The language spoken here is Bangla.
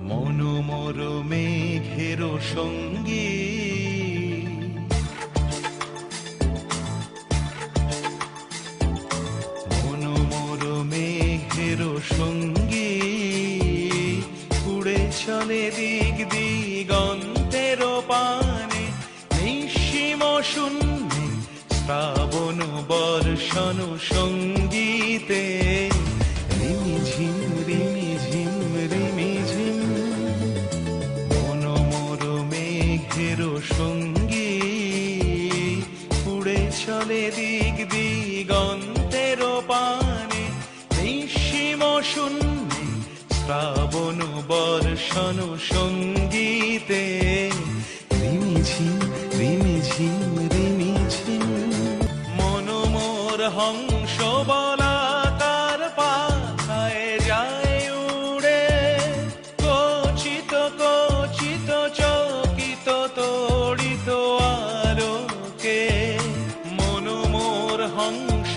মনোমর মেঘের সঙ্গী মনোমর মেঘের সঙ্গী উড়ে চলে দিক দিগন্তের পানে নিঃসীম শূন্যে শ্রাবণ বর্ষণ সঙ্গীতে রিমিঝিম রিমিঝিম রিমিঝিম মনোমর মেঘের সঙ্গী উড়ে চলে দিক দিগন্তের পানে নিঃসীম শূন্যে শ্রাবণ বর্ষণ সঙ্গীতে রিমিঝিম রিমিঝিম রিমিঝিম মনোমর হংস বলাকার পাখায় যায় উড়ে কচিত কচিত চকিত তড়িত আলোকে মনোমর হংস